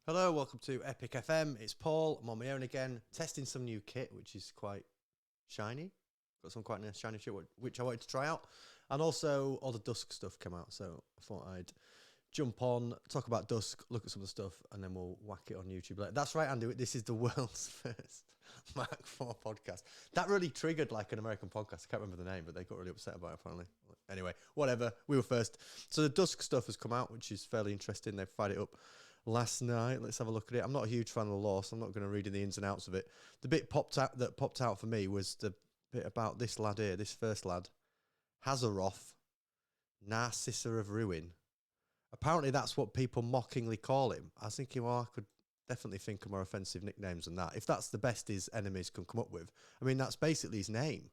Hello, welcome to Epic FM. It's Paul. I'm on my own again, testing some new kit, which is quite shiny. Got some quite nice shiny shit, which I wanted to try out. And also, all the Dusk stuff came out, so I thought I'd jump on, talk about Dusk, look at some of the stuff, and then we'll whack it on YouTube later. That's right, Andy. This is the world's first Mark IV podcast. That really triggered like an American podcast. I can't remember the name, but they got really upset about it, apparently. Anyway, whatever. We were first. So the Dusk stuff has come out, which is fairly interesting. They've fired it up last night. Let's have a look at it. I'm not a huge fan of the lore, so I'm not going to read in the ins and outs of it. The bit that popped out for me was the bit about this lad here, this first lad, Hazaroth, Narcissa of Ruin. Apparently that's what people mockingly call him. I was thinking, well, I could definitely think of more offensive nicknames than that. If that's the best his enemies can come up with. I mean, that's basically his name.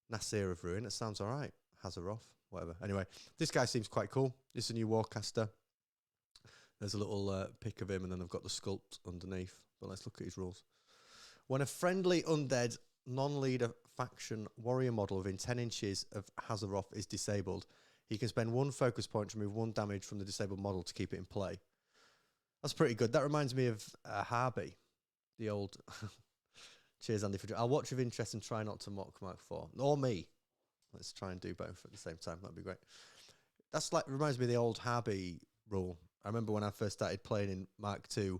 Narcissa of Ruin. It sounds all right. Hazaroth, whatever. Anyway, this guy seems quite cool. This is a new Warcaster. There's a little pic of him, and then I've got the sculpt underneath. But let's look at his rules. When a friendly undead non-leader faction warrior model within 10 inches of Hazaroth is disabled, he can spend 1 focus point to remove 1 damage from the disabled model to keep it in play. That's pretty good. That reminds me of Harby, the old... Cheers, Andy. I'll watch with interest and try not to mock Mark IV. Or me. Let's try and do both at the same time. That'd be great. That's like reminds me of the old Harby rule. I remember when I first started playing in Mark II,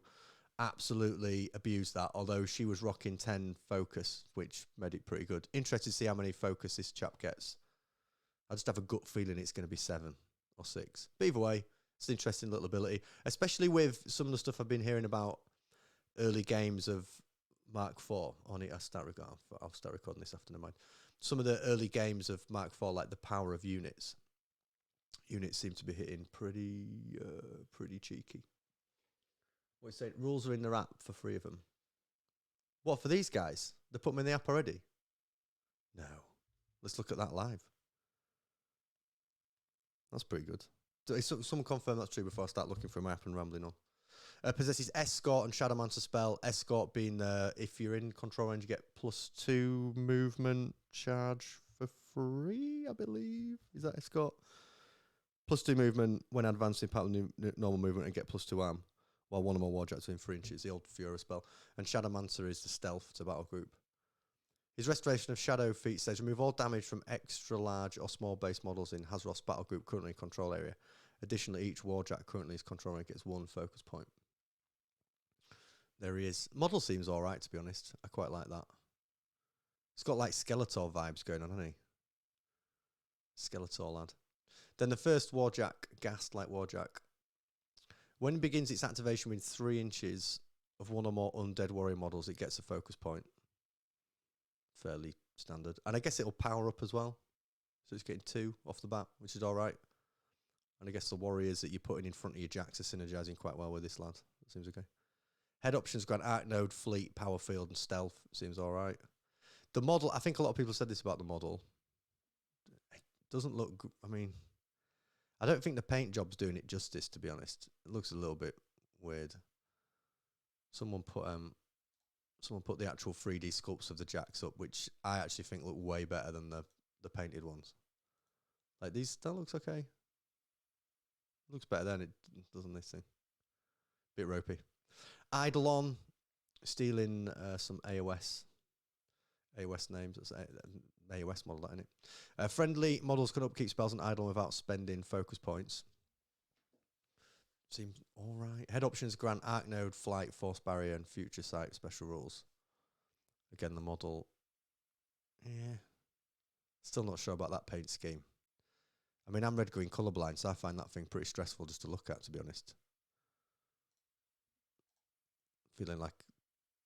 absolutely abused that, although she was rocking 10 focus, which made it pretty good. Interested to see how many focus this chap gets. I just have a gut feeling it's going to be 7 or 6. But either way, it's an interesting little ability, especially with some of the stuff I've been hearing about early games of Mark IV. I'll start recording this after, never mind. Some of the early games of Mark IV, like the power of units. Units seem to be hitting pretty cheeky. What are you saying? Rules are in their app for 3 of them. What, for these guys? They put them in the app already? No. Let's look at that live. That's pretty good. Someone confirm that's true before I start looking for my app and rambling on. Possesses Escort and Shadowmancer spell. Escort being if you're in control range, you get +2 movement charge for free, I believe. Is that Escort? +2 movement when advancing part of normal movement and get +2 arm, while 1 or more warjacks within 3 inches, the old Fiora spell. And Shadowmancer is the stealth to battle group. His Restoration of Shadow feat says remove all damage from extra large or small base models in Hazaroth's battle group currently in control area. Additionally, each warjack currently is control area gets 1 focus point. There he is. Model seems alright, to be honest. I quite like that. It's got like Skeletor vibes going on, hasn't he? Skeletor lad. Then the first warjack, Ghast like warjack. When it begins its activation within 3 inches of 1 or more undead warrior models, it gets a focus point. Fairly standard. And I guess it'll power up as well. So it's getting 2 off the bat, which is alright. And I guess the warriors that you're putting in front of your jacks are synergizing quite well with this lad. That seems okay. Head options grant Arc Node, Fleet, Power Field, and Stealth. Seems alright. The model, I think a lot of people said this about the model. It doesn't look, I mean, I don't think the paint job's doing it justice, to be honest. It looks a little bit weird. Someone put the actual 3D sculpts of the jacks up, which I actually think look way better than the painted ones. Like these, that looks okay. Looks better than it doesn't this thing. Bit ropey. Eidolon, stealing some AOS names. That's an AOS model, that, isn't it? Friendly models can upkeep spells on Eidolon without spending focus points. Seems alright. Head options grant Arc Node, Flight, Force Barrier, and Future Sight special rules. Again, the model. Yeah. Still not sure about that paint scheme. I mean, I'm red-green colourblind, so I find that thing pretty stressful just to look at, to be honest. Feeling like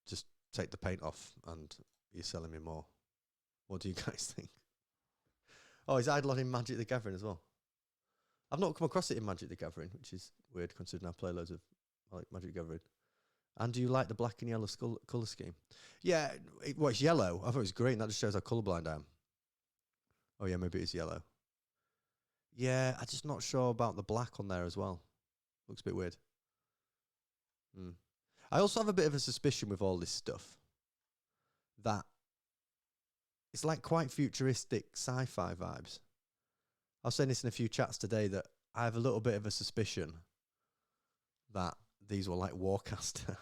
just take the paint off and you're selling me more. What do you guys think? Oh, is Eidolon in Magic the Gathering as well? I've not come across it in Magic the Gathering, which is weird considering I play loads of like Magic the Gathering. And do you like the black and yellow colour scheme? Yeah, it's yellow. I thought it was green. That just shows how colourblind I am. Oh yeah, maybe it's yellow. Yeah, I'm just not sure about the black on there as well. Looks a bit weird. I also have a bit of a suspicion with all this stuff that it's like quite futuristic sci-fi vibes. I was saying this in a few chats today that I have a little bit of a suspicion that these were like Warcaster.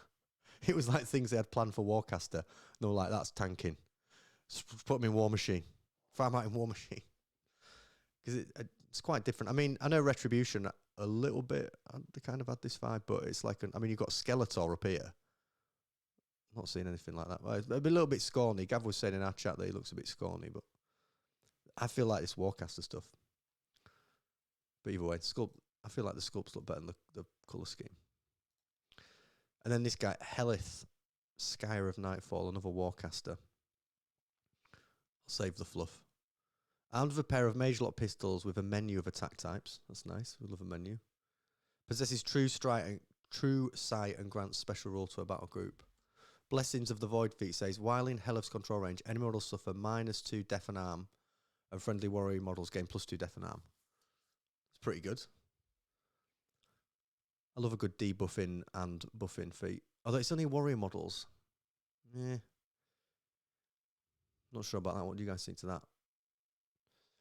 It was like things they had planned for Warcaster. They were like, that's tanking. Put them in War Machine. Fire them out in War Machine. Because it's quite different. I mean, I know Retribution a little bit, they kind of had this vibe, but it's like, I mean, you've got Skeletor up here. Not seeing anything like that. Well, it's a little bit scrawny. Gav was saying in our chat that he looks a bit scrawny, but I feel like this Warcaster stuff. But either way, I feel like the sculpts look better than the colour scheme. And then this guy, Helith, Skyer of Nightfall, another Warcaster. I'll save the fluff. Armed with a pair of Mage Lock pistols with a menu of attack types. That's nice. We love a menu. Possesses true sight and grants special rule to a battle group. Blessings of the Void feat says, while in Helith's control range, enemy models suffer -2 death and arm, and friendly warrior models gain +2 death and arm. It's pretty good. I love a good debuffing and buffing feat. Although it's only warrior models. Yeah. Not sure about that. What do you guys think to that?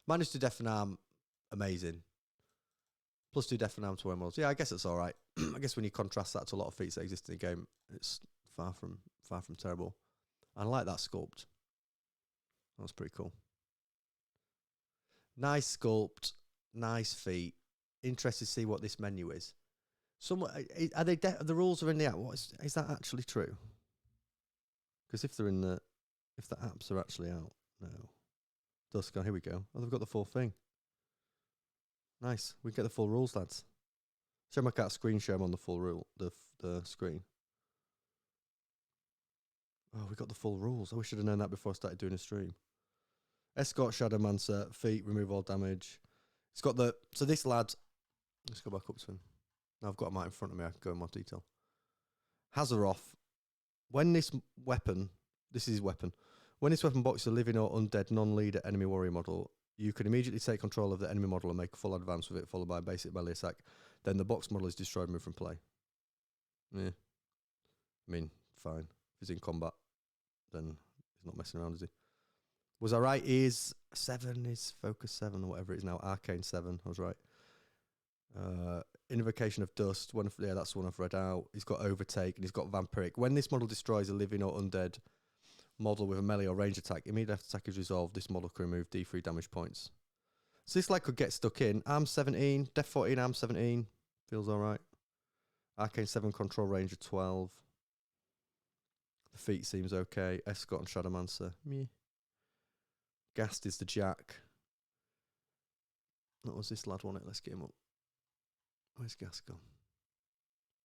-2 death and arm, amazing. +2 death and arm to warrior models. Yeah, I guess it's all right. I guess when you contrast that to a lot of feats that exist in the game, it's far from terrible. I like that sculpt. That's pretty cool. Nice sculpt, nice feat. Interested to see what this menu is. Are they? The rules are in the app. Is that actually true? Because if they're in the apps are actually out, no. Dusk, here we go. Oh, they've got the full thing. Nice. We get the full rules, lads. Show my cat screen share them on the full rule, the screen. Oh, we got the full rules. I wish I'd have known that before I started doing a stream. Escort Shadowmancer, feat, remove all damage. It's got so this lad, let's go back up to him. Now I've got him out in front of me, I can go in more detail. Hazaroth, when this is his weapon. When this weapon boxes a living or undead non-leader enemy warrior model, you can immediately take control of the enemy model and make a full advance with it, followed by a basic melee attack. Then the box model is destroyed and moved from play. Yeah. I mean, fine. If he's in combat, then he's not messing around, is he? Was I right? Is Focus 7 or whatever it is now, Arcane 7, I was right. Invocation of Dust, that's the one I've read out. He's got Overtake and he's got Vampiric. When this model destroys a living or undead model with a melee or range attack, immediate after attack is resolved, this model can remove D3 damage points. So this could get stuck in. Arm 17, Def 14, Arm 17. Feels alright. Arcane 7, control range of 12. The feat seems okay. Escort and Shadowmancer. Meh. Gast is the Jack. What was this lad want it? Let's get him up. Where's Gast gone?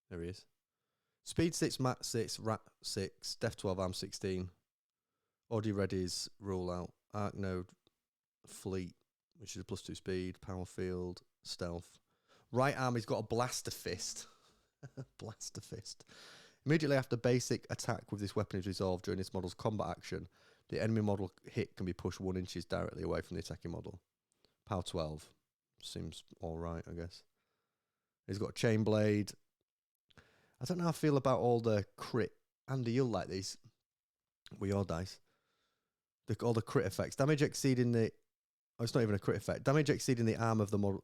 There he is. Speed 6, Mat 6, Rat 6, Def 12, Arm 16. Audi Ready's rule out. Arc Node, Fleet, which is a +2 speed, Power Field, Stealth. Right arm, he's got a Blaster Fist. Blaster Fist. Immediately after basic attack with this weapon is resolved during this model's combat action, the enemy model hit can be pushed 1 inch directly away from the attacking model. Power 12. Seems alright, I guess. He's got a Chain Blade. I don't know how I feel about all the crit. Andy, you'll like these. With your dice. All the crit effects. Damage exceeding the... Oh, it's not even a crit effect. Damage exceeding the arm of the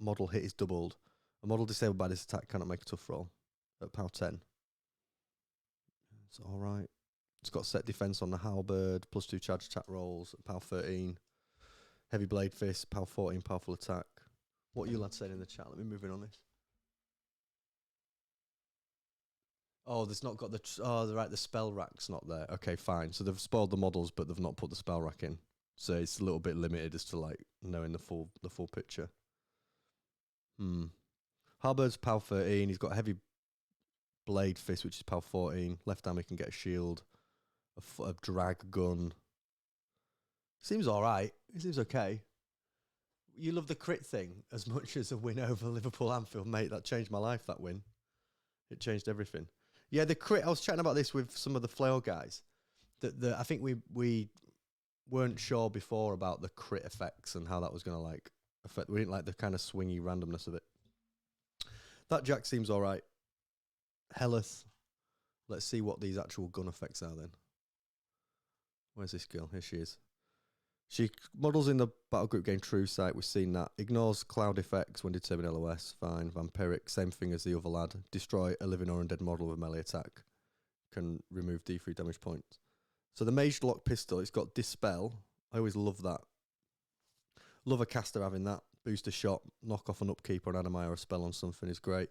model hit is doubled. A model disabled by this attack cannot make a tough roll. At power 10. It's alright. It's got set defense on the halberd, +2 charge attack rolls, power 13. Heavy blade fist, power 14, powerful attack. What are you lads saying in the chat? Let me move in on this. Oh, there's not got the spell rack's not there. Okay, fine. So they've spoiled the models, but they've not put the spell rack in. So it's a little bit limited as to knowing the full picture. Halberd's power 13. He's got a heavy blade fist, which is power 14. Left arm he can get a shield, a drag gun. Seems all right. It seems okay. You love the crit thing as much as a win over Liverpool Anfield, mate. That changed my life, that win. It changed everything. Yeah, the crit, I was chatting about this with some of the flail guys. I think we weren't sure before about the crit effects and how that was going to affect. We didn't like the kind of swingy randomness of it. That Jack seems all right. Helith. Let's see what these actual gun effects are then. Where's this girl? Here she is. She models in the battle group game True Sight. We've seen that. Ignores cloud effects when determining LOS. Fine. Vampiric. Same thing as the other lad. Destroy a living or undead model with a melee attack. Can remove D3 damage points. So the Mage Lock pistol, it's got Dispel. I always love that. Love a caster having that. Boost a shot. Knock off an upkeep or an anime or a spell on something is great.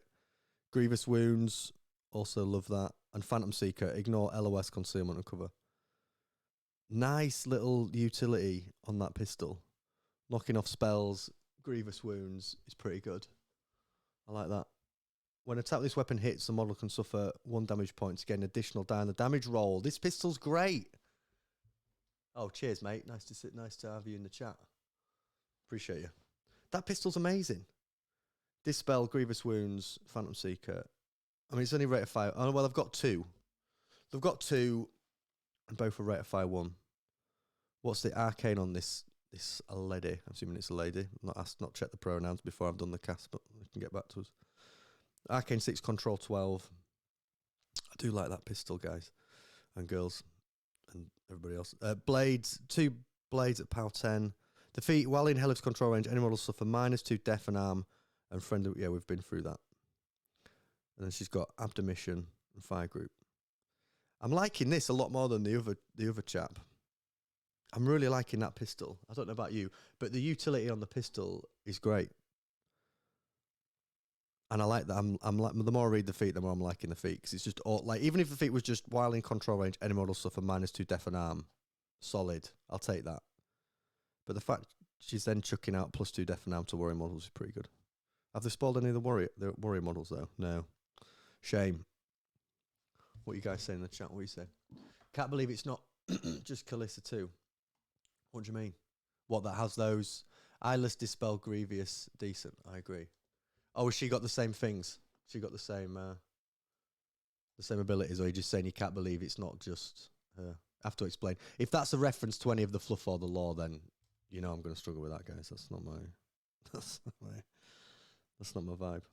Grievous Wounds. Also love that. And Phantom Seeker. Ignore LOS, concealment and cover. Nice little utility on that pistol. Knocking off spells, Grievous Wounds is pretty good. I like that. When attack this weapon hits, the model can suffer 1 damage point to gain additional die on the damage roll. This pistol's great. Oh, cheers, mate. Nice to have you in the chat. Appreciate you. That pistol's amazing. Dispel, Grievous Wounds, Phantom Seeker. I mean, it's only rate of fire. Oh, well, I've got 2. They've got 2, and both are rate of fire 1. What's the arcane on this lady? I'm assuming it's a lady. Not checked the pronouns before I've done the cast, but we can get back to us. Arcane 6, control 12. I do like that pistol, guys and girls and everybody else. Blades, 2 blades at power 10. Defeat while in Helif's control range. Any models suffer -2 death and arm and friendly. Yeah, we've been through that. And then she's got Abdomission and Fire Group. I'm liking this a lot more than the other chap. I'm really liking that pistol. I don't know about you, but the utility on the pistol is great. And I like that. I'm like, the more I read the feat, the more I'm liking the feat, because it's just all, like, even if the feat was just while in control range, any model suffer -2 death and arm, solid. I'll take that. But the fact she's then chucking out +2 death and arm to warrior models is pretty good. Have they spoiled any of the warrior models though? No. Shame. What you guys say in the chat? What you say? Can't believe it's not just Kalissa 2. What do you mean? What, that has those? Eyeless, Dispel, Grievous, decent. I agree. Oh, has she got the same things? She got the same abilities, or are you just saying you can't believe it's not just her? I have to explain. If that's a reference to any of the fluff or the lore, then you know I'm going to struggle with that, guys. That's not my vibe.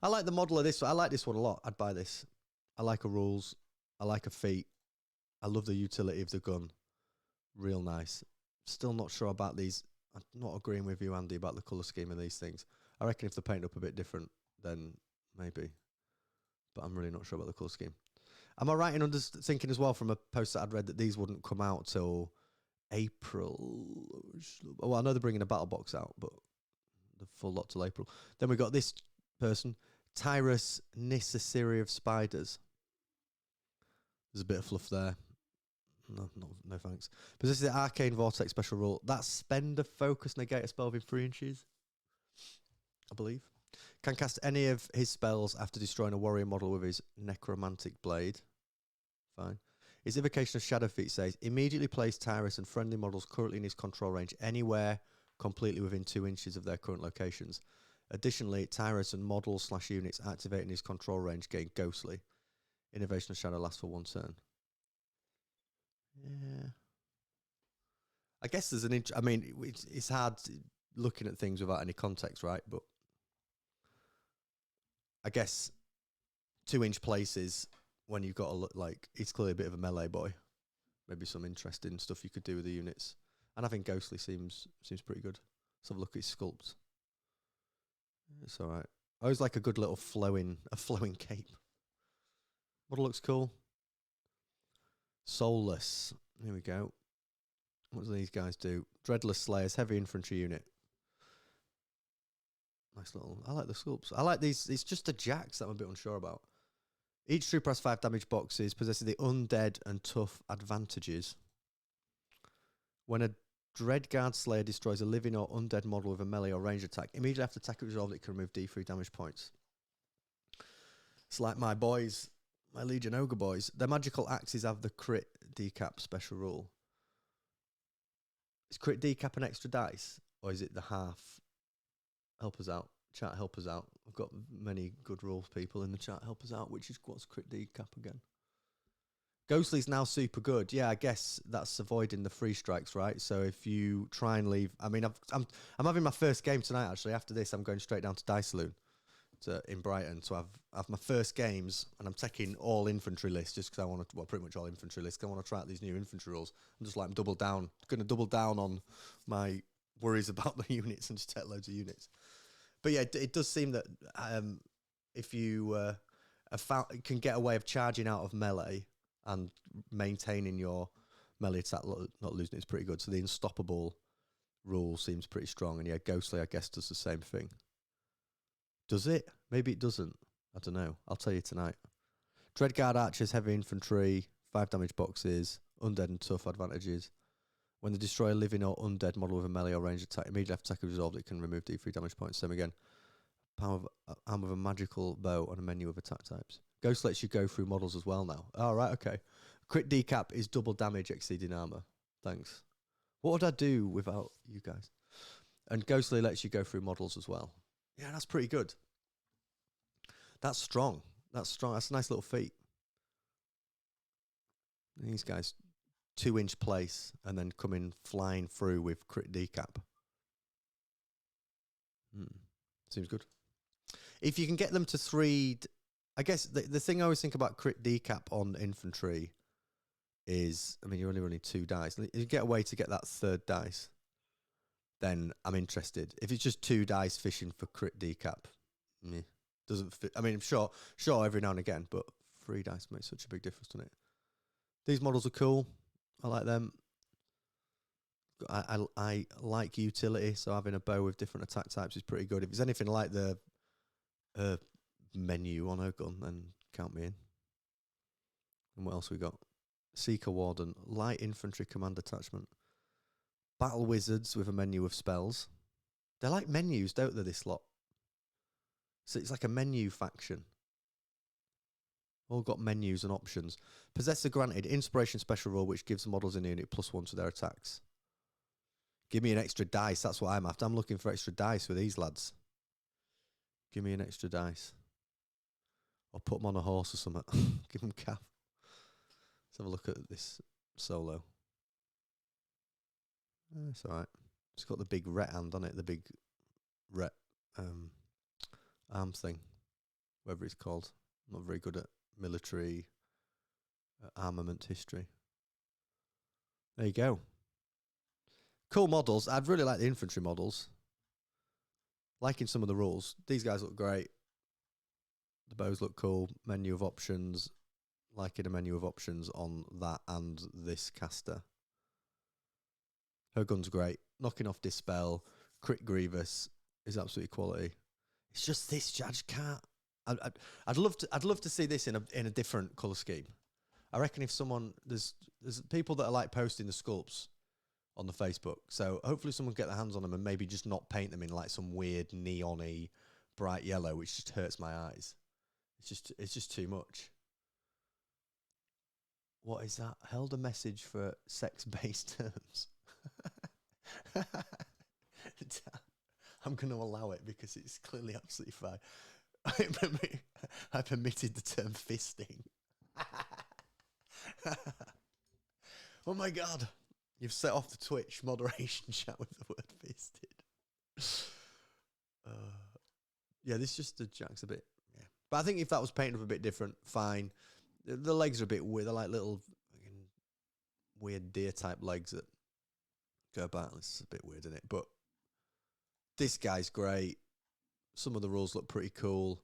I like the model of this. I like this one a lot. I'd buy this. I like her rules. I like her feet. I love the utility of the gun. Real nice. Still not sure about these. I'm not agreeing with you, Andy, about the colour scheme of these things. I reckon if they're painted up a bit different, then maybe. But I'm really not sure about the colour scheme. Am I right in thinking as well from a post that I'd read that these wouldn't come out till April? Well, I know they're bringing a battle box out, but the full lot till April. Then we got this person, Tyrus Necessary of Spiders. There's a bit of fluff there. No thanks. But this is the Arcane Vortex special rule. That's spend a focus, negate a spell within 3 inches, I believe. Can cast any of his spells after destroying a warrior model with his necromantic blade. Fine. His invocation of Shadow Feet says, immediately place Tyrus and friendly models currently in his control range anywhere completely within 2 inches of their current locations. Additionally, Tyrus and models/units activating his control range gain Ghostly. Innovation of Shadow lasts for 1 turn. Yeah. I guess there's an I mean, it's hard looking at things without any context, right? But I guess 2-inch places when you've got to look like he's clearly a bit of a melee boy. Maybe some interesting stuff you could do with the units. And I think Ghostly seems pretty good. Let's have a look at his sculpts. It's all right. I always like a good little flowing cape. Model looks cool. Soulless. Here we go. What do these guys do? Dreadless Slayers, heavy infantry unit. Nice little. I like the sculpts. I like these. It's just the jacks that I'm a bit unsure about. Each trooper has 5 damage boxes, possessing the undead and tough advantages. When a Dreadguard Slayer destroys a living or undead model with a melee or range attack, immediately after attack is resolved, it can remove D3 damage points. It's like my boys, my Legion Ogre boys. Their magical axes have the crit decap special rule. Is crit decap an extra dice? Or is it the half? Help us out. Chat, help us out. I've got many good rules people in the chat. Help us out. What's crit decap again? Ghostly's now super good. Yeah, I guess that's avoiding the free strikes, right? So if you try and leave, I mean, I'm having my first game tonight. Actually, after this, I'm going straight down to Dice Saloon in Brighton to have my first games, and I'm taking all infantry lists just because I want to. Well, pretty much all infantry lists. 'Cause I want to try out these new infantry rules. I'm just like going to double down on my worries about the units and just take loads of units. But yeah, it does seem that if you can get a way of charging out of melee and maintaining your melee attack, not losing it's pretty good. So the unstoppable rule seems pretty strong, and yeah, Ghostly I guess does the same thing. Does it? Maybe it doesn't. I don't know. I'll tell you tonight. Dreadguard archers, heavy infantry, 5 damage boxes, undead and tough advantages. When they destroy a living or undead model with a melee or ranged attack, immediately after attack is resolved, it can remove D3 damage points. Same again. Arm with a magical bow on a menu of attack types. Ghost lets you go through models as well now. Oh, right, okay. Crit decap is double damage exceeding armor. Thanks. What would I do without you guys? And Ghostly lets you go through models as well. Yeah, that's pretty good. That's strong. That's a nice little feat. These guys, 2-inch place and then coming flying through with crit decap. Seems good. If you can get them to 3... I guess the thing I always think about crit decap on infantry is, I mean, you're only running 2 dice. If you get a way to get that 3rd dice, then I'm interested. If it's just 2 dice fishing for crit decap, doesn't fit. I mean, sure, every now and again, but 3 dice makes such a big difference, doesn't it? These models are cool. I like them. I like utility, so having a bow with different attack types is pretty good. If it's anything like the menu on her gun, then count me in. And what else we got? Seeker Warden, light infantry command attachment. Battle wizards with a menu of spells. They like menus, don't they, this lot? So it's like a menu faction. All got menus and options. Possessor granted inspiration special rule, which gives the models in the unit +1 to their attacks. Give me an extra dice. That's what I'm after. I'm looking for extra dice with these lads. Give me an extra dice. Or put them on a horse or something. Give them calf. Let's have a look at this solo. It's alright. It's got the big ret hand on it. The big ret arms thing. Whatever it's called. I'm not very good at military armament history. There you go. Cool models. I'd really like the infantry models. Liking some of the rules. These guys look great. The bows look cool. Menu of options. Liking a menu of options on that and this caster. Her gun's great. Knocking off Dispel. Crit Grievous is absolutely quality. It's just this. I just can't. I'd love to see this in a different colour scheme. I reckon if someone there's people that are like posting the sculpts on the Facebook, so hopefully someone get their hands on them and maybe just not paint them in like some weird neon-y bright yellow, which just hurts my eyes. It's just too much. What is that? Held a message for sex-based terms. I'm going to allow it because it's clearly absolutely fine. I permitted the term fisting. Oh my God. You've set off the Twitch moderation chat with the word fisted. Yeah, this just the Jack's a bit. Yeah, but I think if that was painted a bit different, fine. The legs are a bit weird. They're like little weird deer type legs that go about. This is a bit weird, isn't it? But this guy's great. Some of the rules look pretty cool.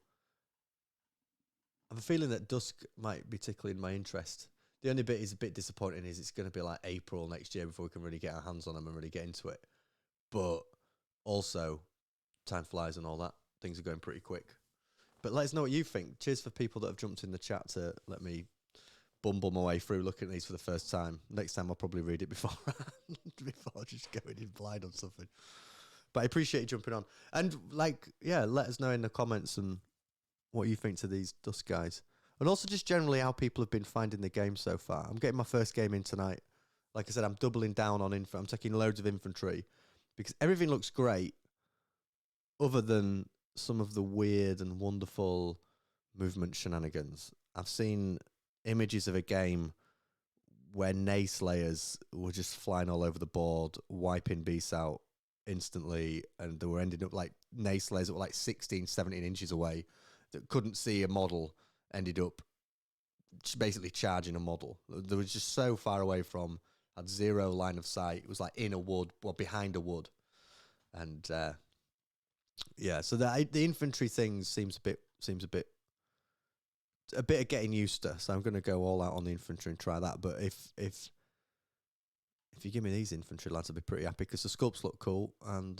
I have a feeling that Dusk might be tickling my interest. The only bit is a bit disappointing is it's going to be like April next year before we can really get our hands on them and really get into it. But also, time flies and all that. Things are going pretty quick. But let us know what you think. Cheers for people that have jumped in the chat to let me bumble my way through looking at these for the first time. Next time I'll probably read it before just going in blind on something. But I appreciate you jumping on. And let us know in the comments and what you think to these Dusk guys. And also just generally how people have been finding the game so far. I'm getting my first game in tonight. Like I said, I'm doubling down on infantry. I'm taking loads of infantry because everything looks great other than some of the weird and wonderful movement shenanigans. I've seen images of a game where Nayslayers were just flying all over the board, wiping beasts out instantly, and they were ending up like naysayers that were like 16, 17 inches away that couldn't see a model ended up basically charging a model. They were just so far away from, had zero line of sight. It was like in a wood or behind a wood. And yeah, so the infantry thing seems a bit of getting used to. So I'm going to go all out on the infantry and try that. But if you give me these infantry lads, I'll be pretty happy because the sculpts look cool and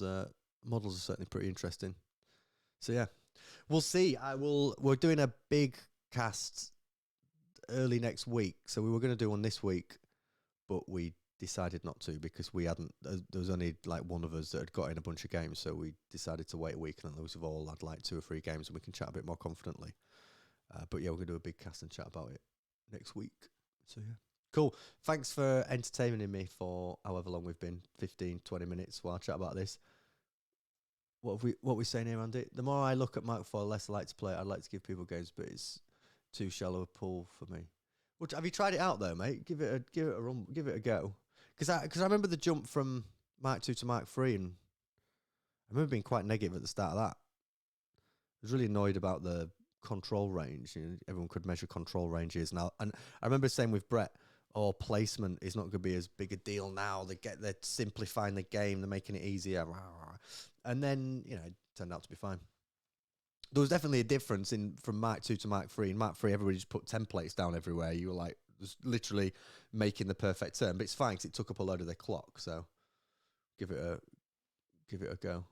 models are certainly pretty interesting. So yeah, we'll see. We're doing a big cast early next week. So we were going to do one this week, but we decided not to because we hadn't. There was only like one of us that had got in a bunch of games, so we decided to wait a week, and then those have all had like 2 or 3 games, and we can chat a bit more confidently. But yeah, we're going to do a big cast and chat about it next week. So yeah, cool. Thanks for entertaining me for however long we've been, 15, 20 minutes while I chat about this. What we saying here, Andy? The more I look at Mark IV, the less I like to play it. I'd like to give people games, but it's too shallow a pool for me. Well, have you tried it out though, mate? Give it a run, give it a go. Because I remember the jump from Mark II to Mark III, and I remember being quite negative at the start of that. I was really annoyed about the control range. You know, everyone could measure control ranges now, and I remember saying with Brett, placement is not going to be as big a deal now. They're simplifying the game, they're making it easier, and then it turned out to be fine. There was definitely a difference from Mark II to Mark III. In Mark III, everybody just put templates down everywhere. You were like just literally making the perfect turn, but it's fine because it took up a load of their clock. So give it a go.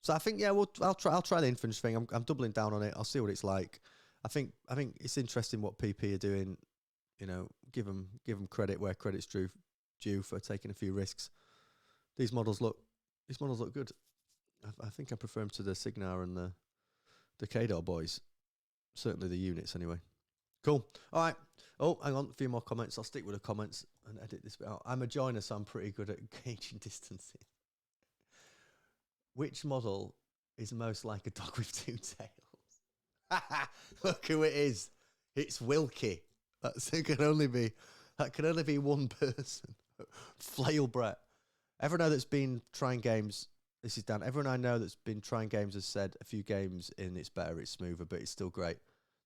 So I think I'll try the infantry thing. I'm doubling down on it. I'll see what it's like. I think it's interesting what PP are doing. Give them credit where credit's due for taking a few risks. These models look good. I think I prefer them to the Signar and the Kador boys. Certainly the units anyway. Cool. All right. Oh, hang on. A few more comments. I'll stick with the comments and edit this bit out. I'm a joiner, so I'm pretty good at gauging distancing. Which model is most like a dog with 2 tails? Look who it is. It's Wilkie. That can only be one person. Flail Brett. Everyone that's been trying games. This is Dan. Everyone I know that's been trying games has said a few games in it's better, it's smoother, but it's still great.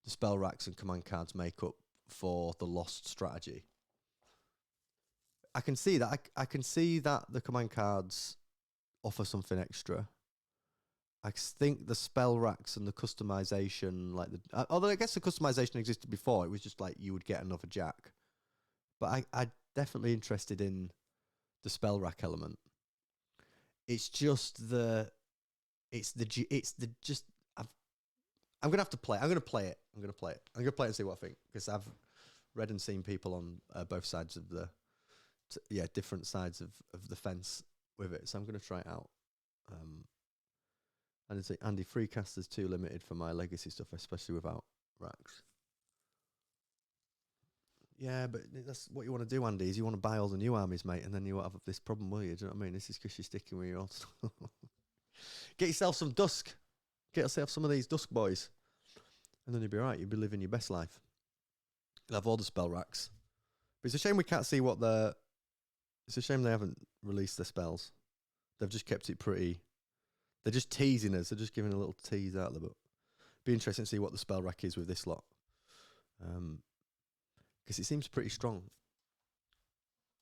The spell racks and command cards make up for the lost strategy. I can see that. I can see that the command cards offer something extra. I think the spell racks and the customization, although I guess the customization existed before, it was just like you would get another jack. But I'm definitely interested in the spell rack element. It's just I'm gonna have to play. I'm gonna play it. I'm gonna play it and see what I think, because I've read and seen people on both sides of different sides of the fence with it. So I'm gonna try it out. And it's like, Andy, free caster's too limited for my legacy stuff, especially without racks. Yeah, but that's what you want to do, Andy, is you want to buy all the new armies, mate, and then you won't have this problem, will you? Do you know what I mean? This is because you're sticking with your old stuff. Get yourself some Dusk. Get yourself some of these Dusk boys. And then you'll be all right. You'll be living your best life. You'll have all the spell racks. But it's a shame we can't see it's a shame they haven't released their spells. They've just kept it pretty. They're just teasing us. They're just giving a little tease out of the book. Be interesting to see what the spell rack is with this lot. Because it seems pretty strong.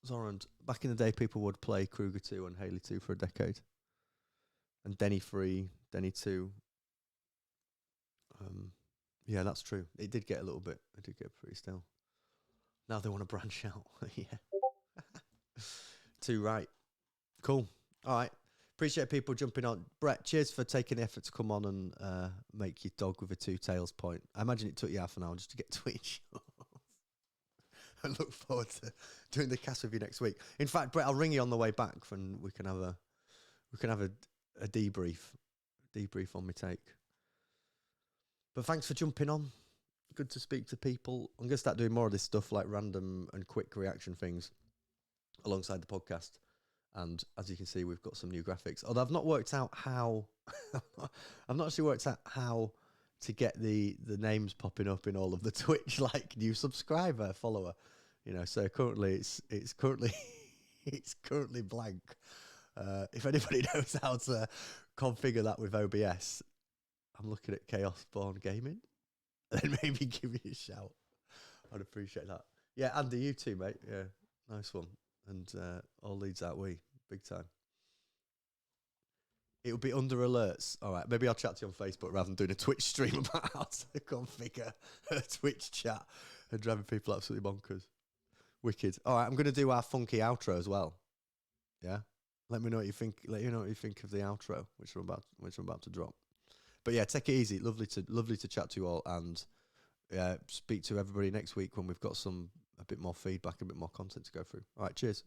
Zorand, back in the day, people would play Kruger 2 and Haley 2 for a decade. And Denny 3, Denny 2. Yeah, that's true. It did get pretty still. Now they want to branch out. Yeah. Too right. Cool. All right. Appreciate people jumping on. Brett, cheers for taking the effort to come on and make your dog with a 2 tails point. I imagine it took you half an hour just to get Twitch. I look forward to doing the cast with you next week. In fact, Brett, I'll ring you on the way back and we can have a debrief on my take. But thanks for jumping on. Good to speak to people. I'm going to start doing more of this stuff, like random and quick reaction things alongside the podcast. And as you can see, we've got some new graphics. Although I've not worked out how to get the names popping up in all of the Twitch, like new subscriber, follower. So currently it's currently blank. If anybody knows how to configure that with OBS, I'm looking at Chaos Born Gaming. Then maybe give me a shout. I'd appreciate that. Yeah, Andy, you too, mate. Yeah, nice one. And all leads out big time. It'll be under alerts. All right, maybe I'll chat to you on Facebook rather than doing a Twitch stream about how to configure a Twitch chat and driving people absolutely bonkers. Wicked. All right, I'm going to do our funky outro as well. Yeah, let me know what you think. Let you know what you think of the outro, which I'm about to drop. But yeah, take it easy. Lovely to chat to you all, and speak to everybody next week when we've got a bit more feedback, a bit more content to go through. All right, cheers.